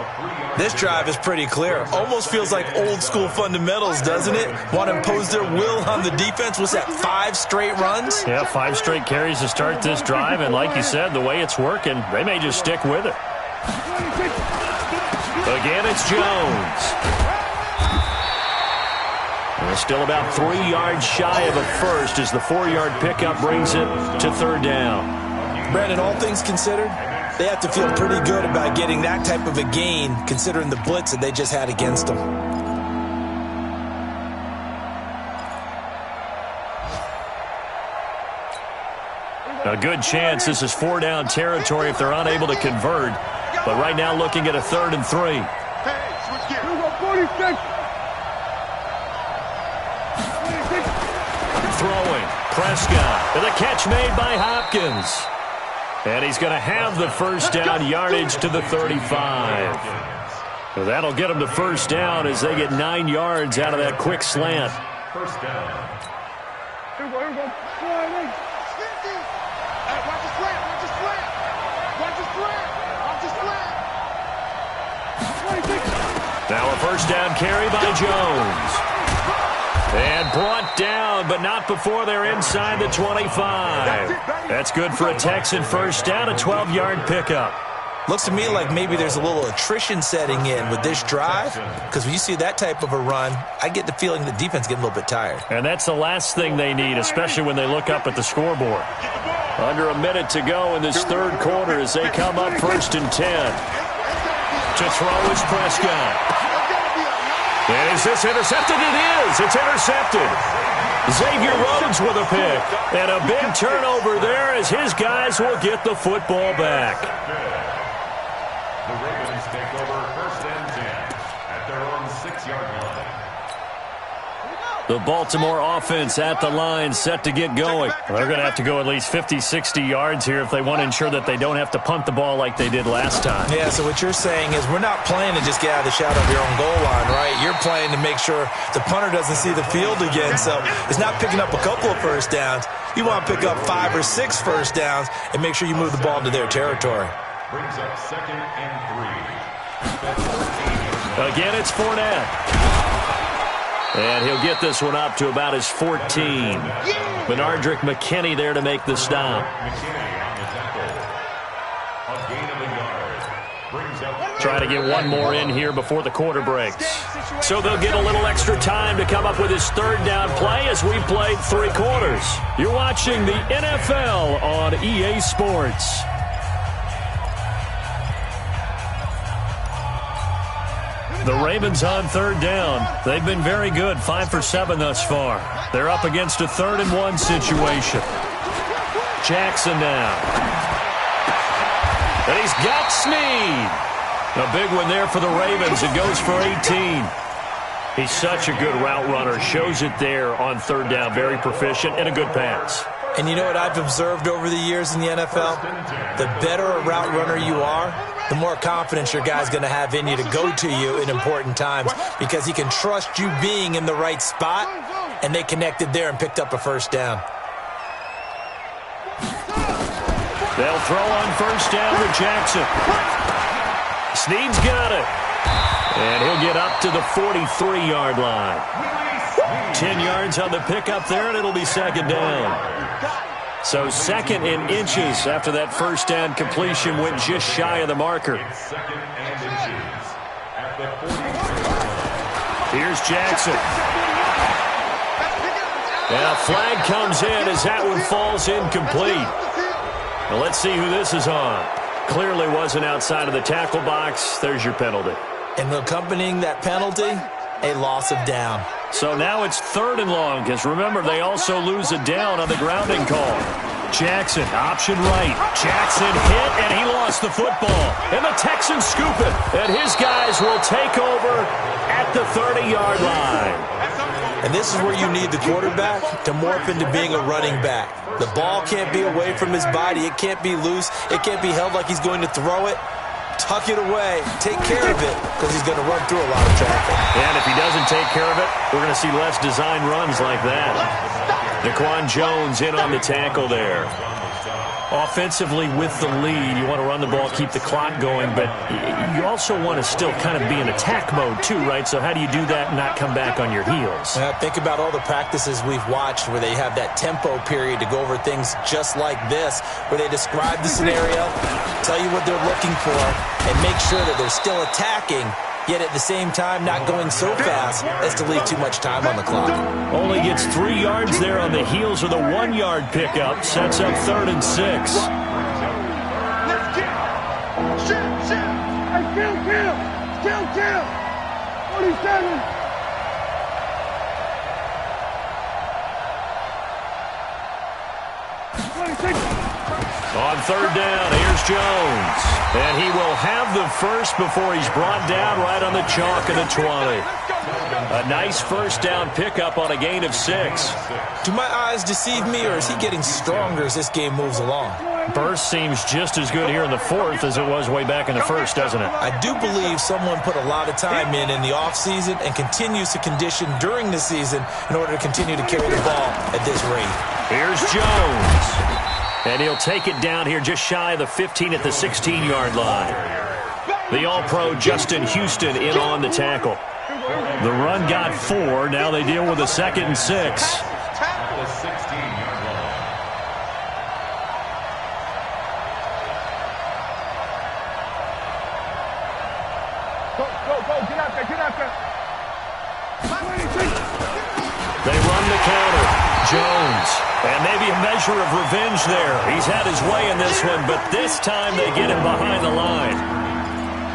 This drive is pretty clear. Almost feels like old school fundamentals, doesn't it? Want to impose their will on the defense. What's that, 5 straight runs? Yeah, 5 straight carries to start this drive, and like you said, the way it's working, they may just stick with it. Again, it's Jones. And still about 3 yards shy of a first as the 4-yard pickup brings it to 3rd down. Brandon, all things considered, they have to feel pretty good about getting that type of a gain, considering the blitz that they just had against them. A good chance this is 4-down territory if they're unable to convert. But right now looking at a 3rd and 3. Hey, switch gear. 46. Throwing. Prescott. And the catch made by Hopkins. And he's going to have the first down yardage to the 35. So that'll get him to first down as they get 9 yards out of that quick slant. First down. Here we go. Flying in. Hey, watch the slant. Watch the slant. Watch the slant. Watch the slant. 26. Now a first down carry by Jones. And brought down, but not before they're inside the 25. That's good for a Texan first down, a 12-yard pickup. Looks to me like maybe there's a little attrition setting in with this drive, because when you see that type of a run, I get the feeling the defense getting a little bit tired. And that's the last thing they need, especially when they look up at the scoreboard. Under a minute to go in this third quarter as they come up 1st and 10. To throw is Prescott. And is this intercepted? It is. It's intercepted. Xavier Rhodes with a pick. And a big turnover there as his guys will get the football back. The Ravens take over 1st and 10 at their own 6-yard line. The Baltimore offense at the line, set to get going. They're going to have to go at least 50, 60 yards here if they want to ensure that they don't have to punt the ball like they did last time. Yeah, so what you're saying is we're not playing to just get out of the shadow of your own goal line, right? You're playing to make sure the punter doesn't see the field again. So it's not picking up a couple of first downs. You want to pick up 5 or 6 first downs and make sure you move the ball into their territory. Brings up 2nd and 3. Again, it's Fournette. And he'll get this one up to about his 14. Benardrick McKinney there to make the stop. McKinney on the tackle. A gain of a yard. Brings up Trying to get one more in here before the quarter breaks. So they'll get a little extra time to come up with his third down play as we've played 3 quarters. You're watching the NFL on EA Sports. The Ravens on third down. They've been very good, 5 for 7 thus far. They're up against a 3rd and 1 situation. Jackson now. And he's got Snead. A big one there for the Ravens. It goes for 18. He's such a good route runner. Shows it there on third down. Very proficient and a good pass. And you know what I've observed over the years in the NFL? The better a route runner you are, the more confidence your guy's going to have in you to go to you in important times because he can trust you being in the right spot, and they connected there and picked up a first down. They'll throw on first down with Jackson. Snead's got it. And he'll get up to the 43-yard line. 10 yards on the pickup there, and it'll be 2nd down. So 2nd and inches after that first down completion went just shy of the marker. 2nd and inches at the 43. Here's Jackson. And a flag comes in as that one falls incomplete. Now let's see who this is on. Clearly wasn't outside of the tackle box. There's your penalty. And accompanying that penalty, a loss of down. So now it's 3rd and long, because remember, they also lose a down on the grounding call. Jackson, option right. Jackson hit, and he lost the football. And the Texans scoop it. And his guys will take over at the 30-yard line. And this is where you need the quarterback to morph into being a running back. The ball can't be away from his body. It can't be loose. It can't be held like he's going to throw it. Tuck it away. Take care of it because he's going to run through a lot of traffic. And if he doesn't take care of it, we're going to see less design runs like that. Daquan Jones in on the tackle there. Offensively with the lead, you want to run the ball, keep the clock going, but you also want to still kind of be in attack mode too, right? So how do you do that and not come back on your heels? Think about all the practices we've watched where they have that tempo period to go over things just like this, where they describe the scenario, tell you what they're looking for, and make sure that they're still attacking, yet at the same time not going so fast as to leave too much time on the clock. Only gets 3 yards there on the heels of the 1-yard pickup. Sets up 3rd and 6. Let's kill. Shoot. Hey, kill. 47. On 3rd down, here's Jones. And he will have the first before he's brought down right on the chalk of the 20. A nice first down pickup on a gain of 6. Do my eyes deceive me, or is he getting stronger as this game moves along? Burst seems just as good here in the 4th as it was way back in the 1st, doesn't it? I do believe someone put a lot of time in the offseason and continues to condition during the season in order to continue to carry the ball at this rate. Here's Jones. And he'll take it down here just shy of the 15 at the 16-yard line. The All-Pro Justin Houston in on the tackle. The run got 4. Now they deal with a 2nd and 6. At the 16-yard line. Go, get out there. They run the counter. Jones. And maybe a measure of revenge there. He's had his way in this one, but this time they get him behind the line.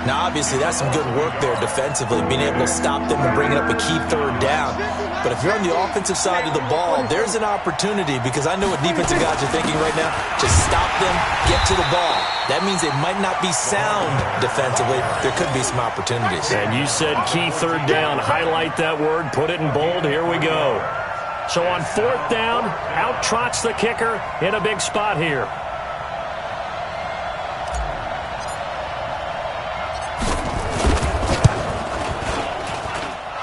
Now, obviously, that's some good work there defensively, being able to stop them and bringing up a key 3rd down. But if you're on the offensive side of the ball, there's an opportunity, because I know what defensive guys are thinking right now. Just stop them, get to the ball. That means they might not be sound defensively. There could be some opportunities. And you said key 3rd down. Highlight that word. Put it in bold. Here we go. So on 4th down, out trots the kicker in a big spot here.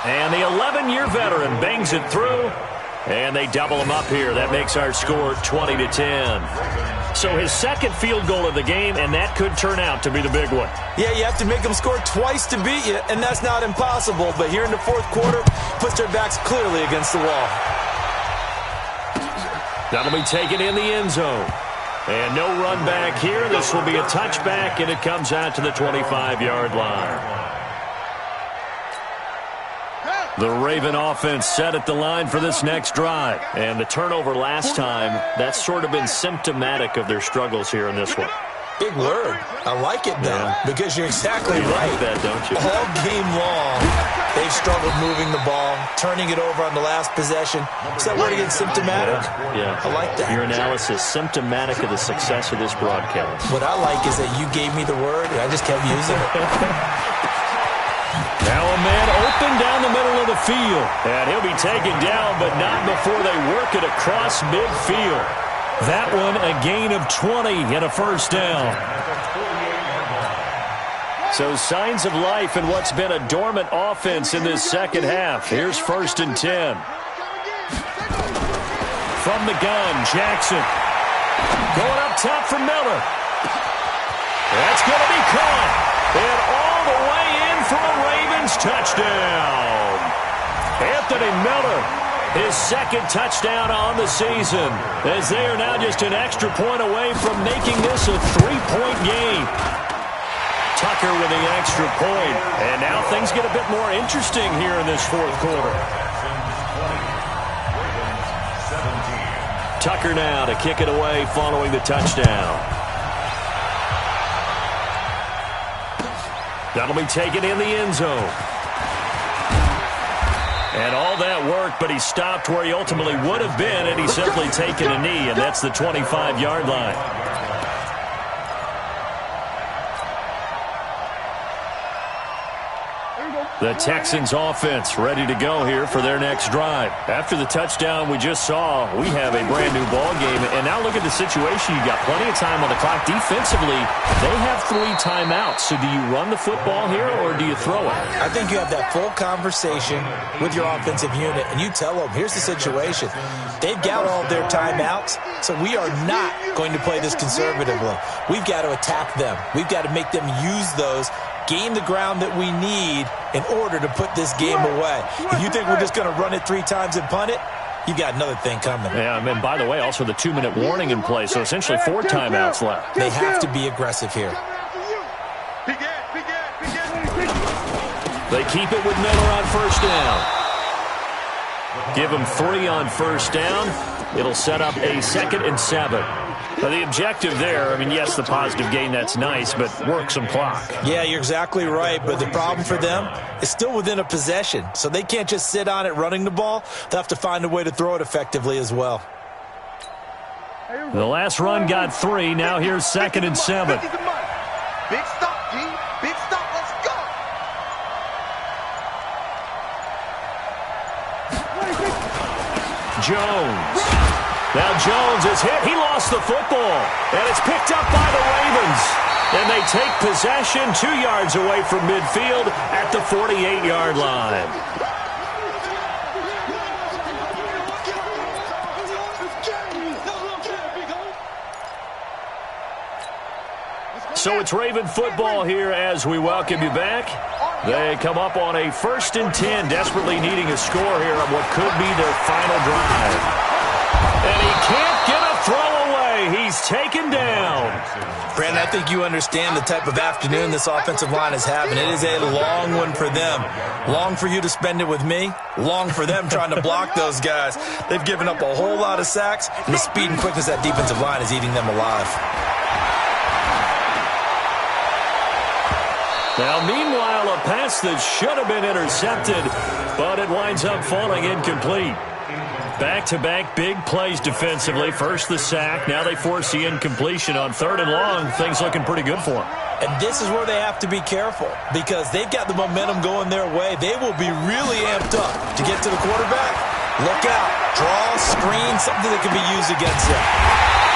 And the 11-year veteran bangs it through, and they double him up here. That makes our score 20-10. So his 2nd field goal of the game, and that could turn out to be the big one. Yeah, you have to make them score twice to beat you, and that's not impossible. But here in the 4th quarter, puts their backs clearly against the wall. That'll be taken in the end zone. And no run back here. This will be a touchback, and it comes out to the 25-yard line. The Raven offense set at the line for this next drive. And the turnover last time, that's sort of been symptomatic of their struggles here in this one. Big word. I like it, though, because you're exactly you right. Like that, don't you? All game long, they've struggled moving the ball, turning it over on the last possession. Is that word again, symptomatic? Yeah. I like that. Your analysis, symptomatic of the success of this broadcast. What I like is that you gave me the word, and I just kept using it. Now a man open down the middle of the field. And he'll be taken down, but not before they work it across midfield. That one a gain of 20 and a 1st down. So signs of life in what's been a dormant offense in this 2nd half. Here's 1st and 10. From the gun, Jackson. Going up top for Miller. That's going to be caught. And all the way in for a Ravens touchdown. Anthony Miller, his 2nd touchdown on the season, as they are now just an extra point away from making this a 3-point game. Tucker with the extra point. And now things get a bit more interesting here in this 4th quarter. Tucker now to kick it away following the touchdown. That'll be taken in the end zone. And all that work, but he stopped where he ultimately would have been, and he's simply taken a knee, and that's the 25-yard line. The Texans offense ready to go here for their next drive. After the touchdown we just saw, we have a brand new ball game. And now look at the situation. You've got plenty of time on the clock. Defensively, they have 3 timeouts. So do you run the football here or do you throw it? I think you have that full conversation with your offensive unit, and you tell them, here's the situation. They've got all of their timeouts, so we are not going to play this conservatively. We've got to attack them. We've got to make them use those, gain the ground that we need in order to put this game away. If you think we're just going to run it 3 times and punt it, you got another thing coming. Yeah, and by the way, also the 2-minute warning in play, so essentially 4 timeouts left. They have to be aggressive here. They keep it with Miller on 1st down. Give him 3 on 1st down. It'll set up a 2nd and 7. Now, the objective there, I mean, yes, the positive gain, that's nice, but work some clock. Yeah, you're exactly right, but the problem for them is still within a possession, so they can't just sit on it running the ball. They'll have to find a way to throw it effectively as well. The last run got 3. Now here's 2nd and 7. Big stop, G. Big stop. Let's go. Jones. Now Jones is hit. He lost the football. And it's picked up by the Ravens. And they take possession 2 yards away from midfield at the 48-yard line. So it's Raven football here as we welcome you back. They come up on a 1st and 10, desperately needing a score here on what could be their final drive. And he can't get a throw away. He's taken down. Brandon, I think you understand the type of afternoon this offensive line is having. It is a long one for them. Long for you to spend it with me. Long for them trying to block those guys. They've given up a whole lot of sacks, and the speed and quickness of that defensive line is eating them alive. Now, meanwhile, a pass that should have been intercepted, but it winds up falling incomplete. Back-to-back big plays defensively. First the sack. Now they force the incompletion on 3rd and long. Things looking pretty good for them. And this is where they have to be careful because they've got the momentum going their way. They will be really amped up to get to the quarterback. Look out. Draw, screen, something that can be used against them.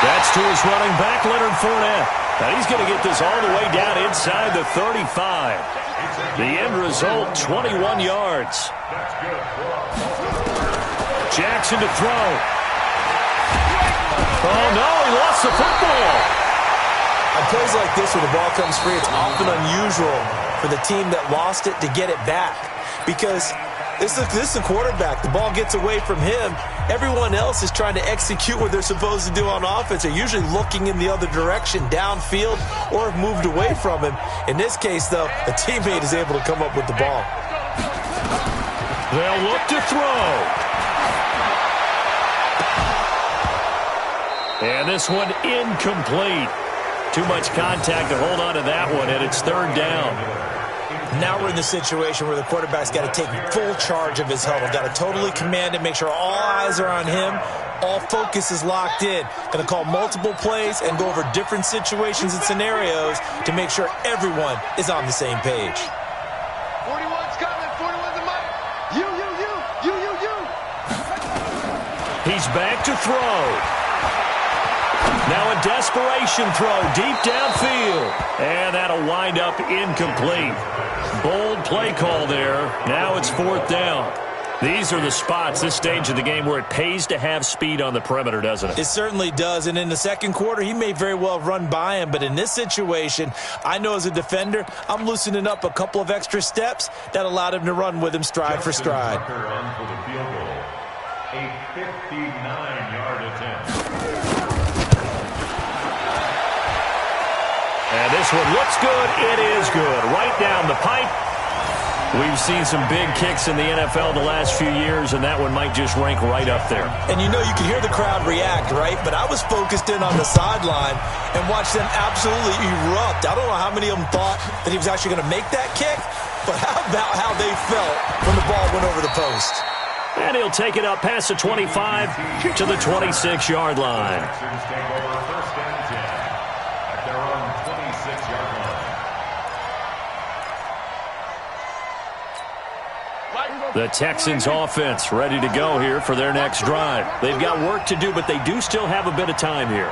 That's to his running back, Leonard Fournette. Now he's going to get this all the way down inside the 35. The end result, 21 yards. Jackson to throw. Oh, no, he lost the football. On plays like this, when the ball comes free, it's often unusual for the team that lost it to get it back because this is the quarterback. The ball gets away from him. Everyone else is trying to execute what they're supposed to do on offense. They're usually looking in the other direction, downfield, or have moved away from him. In this case, though, a teammate is able to come up with the ball. They'll look to throw. And this one incomplete. Too much contact to hold on to that one, and it's 3rd down. Now we're in the situation where the quarterback's got to take full charge of his huddle. Got to totally command it, make sure all eyes are on him. All focus is locked in. Going to call multiple plays and go over different situations and scenarios to make sure everyone is on the same page. 41's coming. 41's the mic. You. He's back to throw. Now a desperation throw deep downfield. And that'll wind up incomplete. Bold play call there. Now it's 4th down. These are the spots, this stage of the game, where it pays to have speed on the perimeter, doesn't it? It certainly does. And in the second quarter, he may very well run by him. But in this situation, I know as a defender, I'm loosening up a couple of extra steps that allowed him to run with him stride for stride. On for the field goal. A 59-yard attempt. And this one looks good. It is good. Right down the pipe. We've seen some big kicks in the NFL the last few years, and that one might just rank right up there. And you know you can hear the crowd react, right? But I was focused in on the sideline and watched them absolutely erupt. I don't know how many of them thought that he was actually going to make that kick, but how about how they felt when the ball went over the post? And he'll take it up past the 25 to the 26-yard line. Take over 1st and 10 at their own 26-yard line. The Texans offense ready to go here for their next drive. They've got work to do, but they do still have a bit of time here.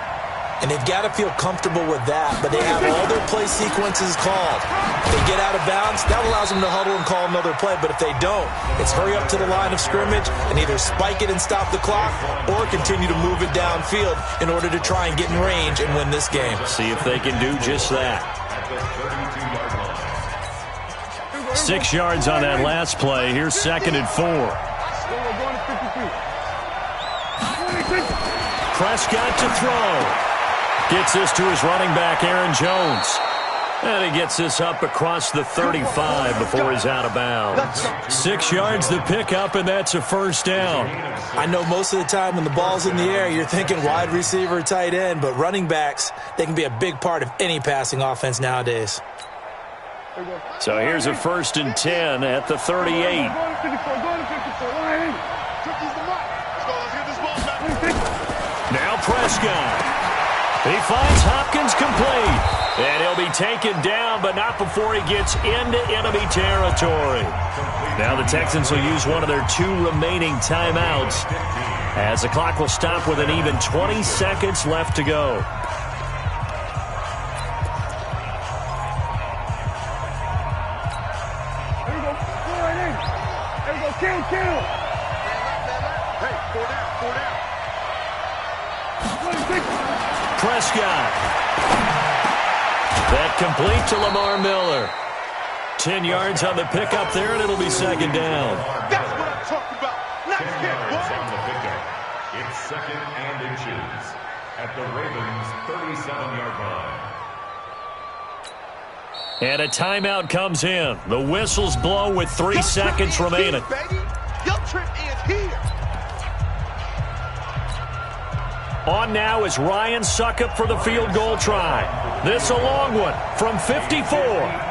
And they've got to feel comfortable with that, but they have all their play sequences called. If they get out of bounds, that allows them to huddle and call another play, but if they don't, it's hurry up to the line of scrimmage and either spike it and stop the clock or continue to move it downfield in order to try and get in range and win this game. See if they can do just that. 6 yards on that last play. Here's 2nd and 4. Prescott to throw. Gets this to his running back, Aaron Jones. And he gets this up across the 35 before he's out of bounds. 6 yards to pick up, and that's a 1st down. I know most of the time when the ball's in the air, you're thinking wide receiver, tight end, but running backs, they can be a big part of any passing offense nowadays. So here's a 1st and 10 at the 38. Now Prescott. He finds Hopkins complete. And he'll be taken down, but not before he gets into enemy territory. Now the Texans will use one of their 2 remaining timeouts as the clock will stop with an even 20 seconds left to go. Kill. Hey, 4 down. Prescott. That complete to Lamar Miller. 10 yards on the pickup there, and it'll be second down. That's what I'm talking about. Nice hit, boy. On the pickup. It's second and inches at the Ravens' 37-yard line. And a timeout comes in. The whistles blow with 3 seconds remaining. Your trip is here. On now is Ryan Suckup for the field goal try. This a long one from 54.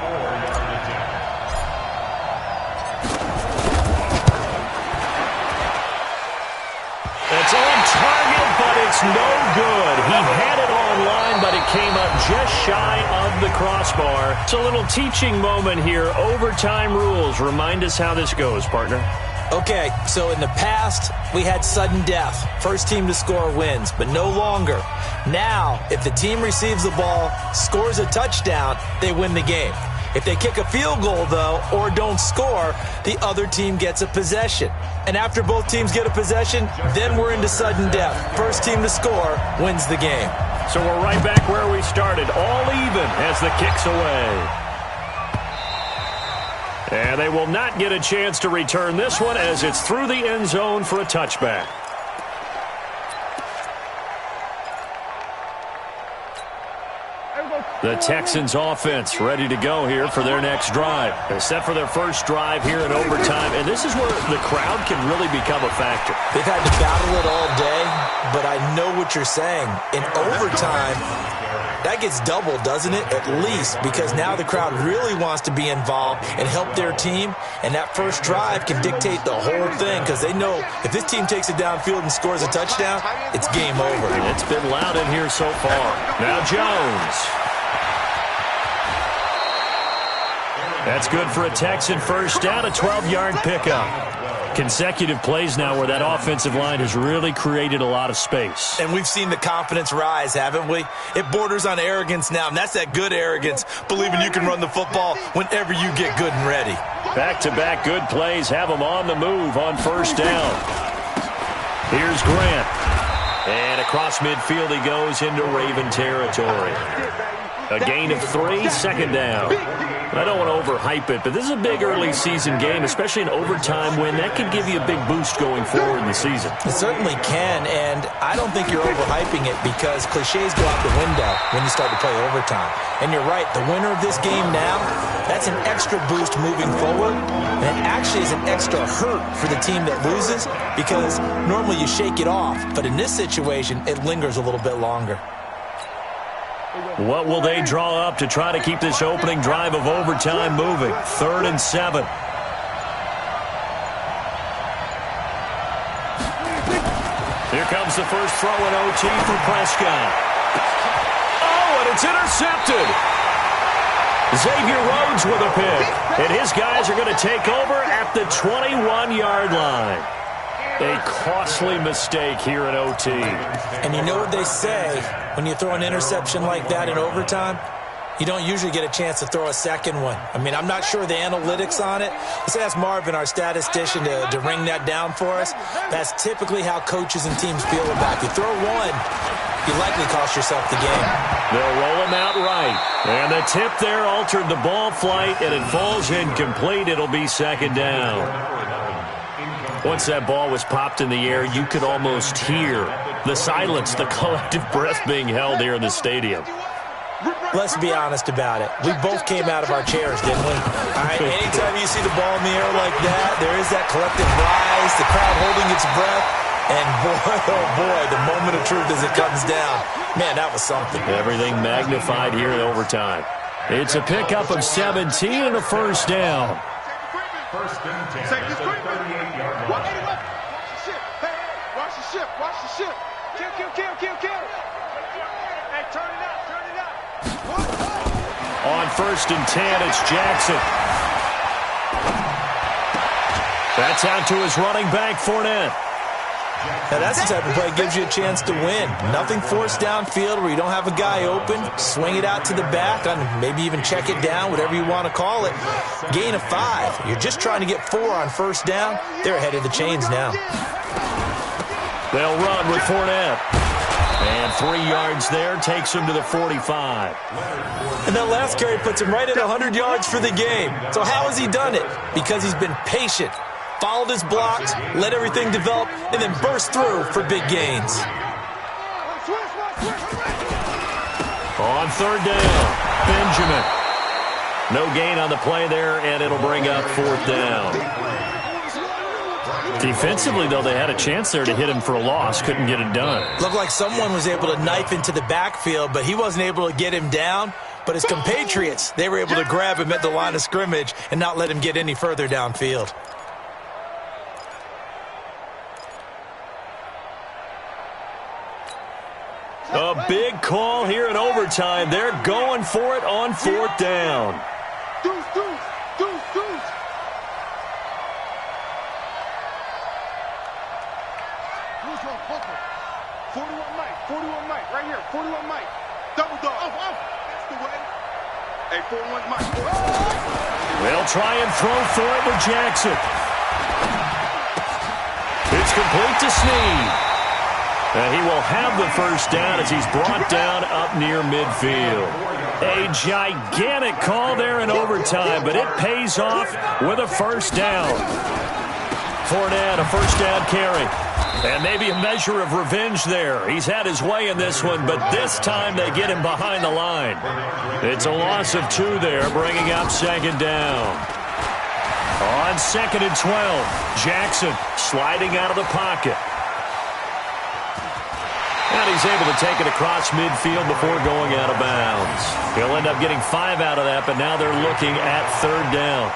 It's on target, but it's no good. He had it online, but it came up just shy of the crossbar. It's a little teaching moment here. Overtime rules. Remind us how this goes, partner. Okay, so in the past, we had sudden death. First team to score wins, but no longer. Now, if the team receives the ball, scores a touchdown, they win the game. If they kick a field goal, though, or don't score, the other team gets a possession. And after both teams get a possession, then we're into sudden death. First team to score wins the game. So we're right back where we started, all even as the kick's away. And they will not get a chance to return this one as it's through the end zone for a touchback. The Texans offense ready to go here for their next drive. They're set for their first drive here in overtime, and this is where the crowd can really become a factor. They've had to battle it all day, but I know what you're saying. In overtime, that gets doubled, doesn't it? At least, because now the crowd really wants to be involved and help their team, and that first drive can dictate the whole thing because they know if this team takes it downfield and scores a touchdown, it's game over. It's been loud in here so far. Now Jones. That's good for a Texan first down, a 12-yard pickup. Consecutive plays now where that offensive line has really created a lot of space. And we've seen the confidence rise, haven't we? It borders on arrogance now, and that's that good arrogance, believing you can run the football whenever you get good and ready. Back-to-back good plays have them on the move on first down. Here's Grant. And across midfield he goes into Raven territory. A gain of 3, second down. I don't want to overhype it, but this is a big early season game, especially an overtime win. That can give you a big boost going forward in the season. It certainly can, and I don't think you're overhyping it because cliches go out the window when you start to play overtime. And you're right, the winner of this game now, that's an extra boost moving forward, and it actually is an extra hurt for the team that loses because normally you shake it off, but in this situation, it lingers a little bit longer. What will they draw up to try to keep this opening drive of overtime moving? 3rd and 7. Here comes the first throw in OT for Prescott. Oh, and it's intercepted. Xavier Rhodes with a pick. And his guys are going to take over at the 21-yard line. A costly mistake here in OT. And you know what they say, when you throw an interception like that in overtime, you don't usually get a chance to throw a second one. I mean, I'm not sure the analytics on it. Let's ask Marvin, our statistician, to ring that down for us. That's typically how coaches and teams feel about it. You throw one, you likely cost yourself the game. They'll roll him out right. And the tip there altered the ball flight, and it falls incomplete. It'll be second down. Once that ball was popped in the air, you could almost hear the silence, the collective breath being held here in the stadium. Let's be honest about it. We both came out of our chairs, didn't we? All right, anytime you see the ball in the air like that, there is that collective rise, the crowd holding its breath, and boy, oh boy, the moment of truth as it comes down. Man, that was something. Everything magnified here in overtime. It's a pickup of 17 and a first down. First and 10 at the 38-yard line. Watch the ship. Hey, watch the ship. Watch the ship. Kill. Hey, turn it up. On first and 10, it's Jackson. That's out to his running back, Fournette. Now, that's the type of play that gives you a chance to win. Nothing forced downfield where you don't have a guy open. Swing it out to the back, and maybe even check it down, whatever you want to call it. Gain of 5. You're just trying to get 4 on first down. They're ahead of the chains now. They'll run with Fournette. And 3 yards there takes him to the 45. And that last carry puts him right at 100 yards for the game. So how has he done it? Because he's been patient, followed his blocks, let everything develop, and then burst through for big gains. On third down, Benjamin. No gain on the play there, and it'll bring up fourth down. Defensively, though, they had a chance there to hit him for a loss. Couldn't get it done. Looked like someone was able to knife into the backfield, but he wasn't able to get him down. But his compatriots, they were able to grab him at the line of scrimmage and not let him get any further downfield. A big call here in overtime. They're going for it on fourth down. They'll try and throw for it with Jackson. It's complete to Snead. And he will have the first down as he's brought down up near midfield. A gigantic call there in overtime, but it pays off with a first down. Fournette, a first down carry. And maybe a measure of revenge there. He's had his way in this one, but this time they get him behind the line. It's a loss of 2 there, bringing up second down. On 2nd and 12, Jackson sliding out of the pocket. And he's able to take it across midfield before going out of bounds. He'll end up getting 5 out of that, but now they're looking at third down.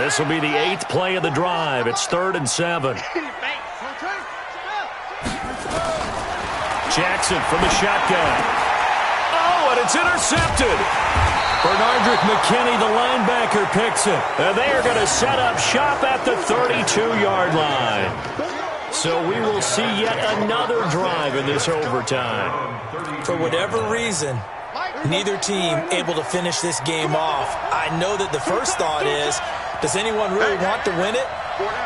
This will be the 8th play of the drive. It's 3rd and 7. Jackson from the shotgun. Oh, and it's intercepted. Bernardrick McKinney, the linebacker, picks it. And they are going to set up shop at the 32-yard line. So we will see yet another drive in this overtime. For whatever reason, neither team able to finish this game off. I know that the first thought is, does anyone really want to win it?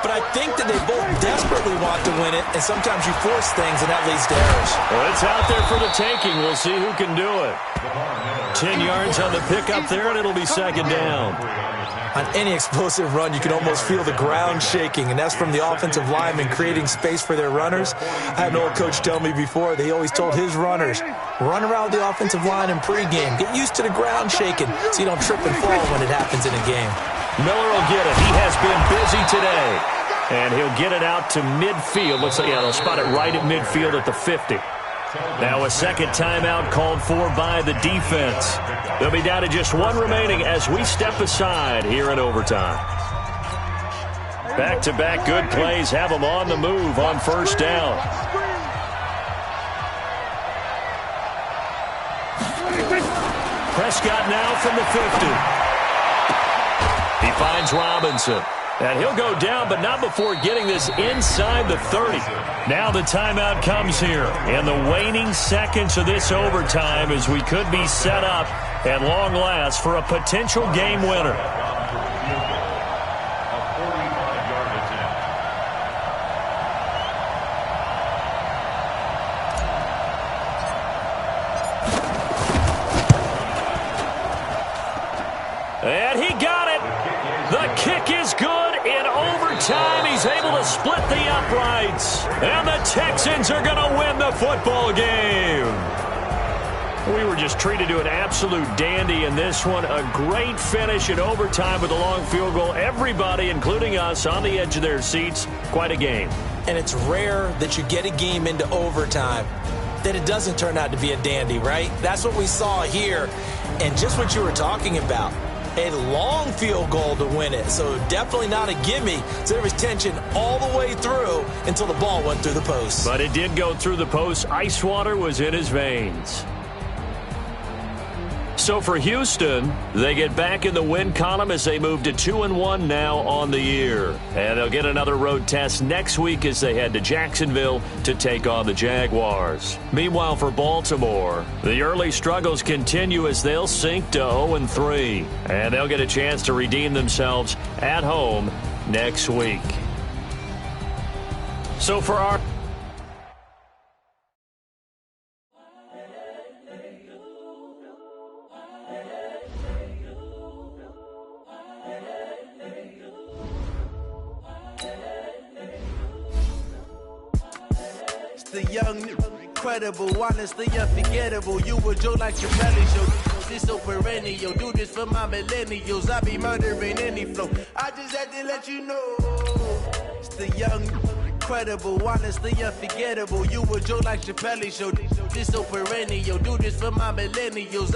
But I think that they both desperately want to win it, and sometimes you force things, and that leads to errors. Well, it's out there for the taking. We'll see who can do it. 10 yards on the pickup there, and it'll be second down. On any explosive run, you can almost feel the ground shaking, and that's from the offensive linemen creating space for their runners. I had an old coach tell me before, they always told his runners, run around the offensive line in pregame. Get used to the ground shaking so you don't trip and fall when it happens in a game. Miller will get it. He has been busy today. And he'll get it out to midfield. Looks like, yeah, they'll spot it right at midfield at the 50. Now a second timeout called for by the defense. They'll be down to just 1 remaining as we step aside here in overtime. Back-to-back good plays have them on the move on first down. Prescott now from the 50. He finds Robinson. And he'll go down, but not before getting this inside the 30. Now the timeout comes here in the waning seconds of this overtime as we could be set up at long last for a potential game winner. And he got it. The kick is good in overtime. He's able to split the uprights. And the Texans are going to win the football game. We were just treated to an absolute dandy in this one. A great finish in overtime with a long field goal. Everybody, including us, on the edge of their seats. Quite a game. And it's rare that you get a game into overtime that it doesn't turn out to be a dandy, right? That's what we saw here. And just what you were talking about. A long field goal to win it, so definitely not a gimme. So there was tension all the way through until the ball went through the post. But it did go through the post. Ice water was in his veins. So for Houston, they get back in the win column as they move to 2-1 now on the year. And they'll get another road test next week as they head to Jacksonville to take on the Jaguars. Meanwhile, for Baltimore, the early struggles continue as they'll sink to 0-3. And they'll get a chance to redeem themselves at home next week. So for our... The young, incredible, honestly unforgettable. You a joke like your belly show. This so perennial. Do this for my millennials. I be murdering any flow. I just had to let you know. It's the young, incredible, honestly unforgettable. You a joke like your belly show. This so perennial. Do this for my millennials.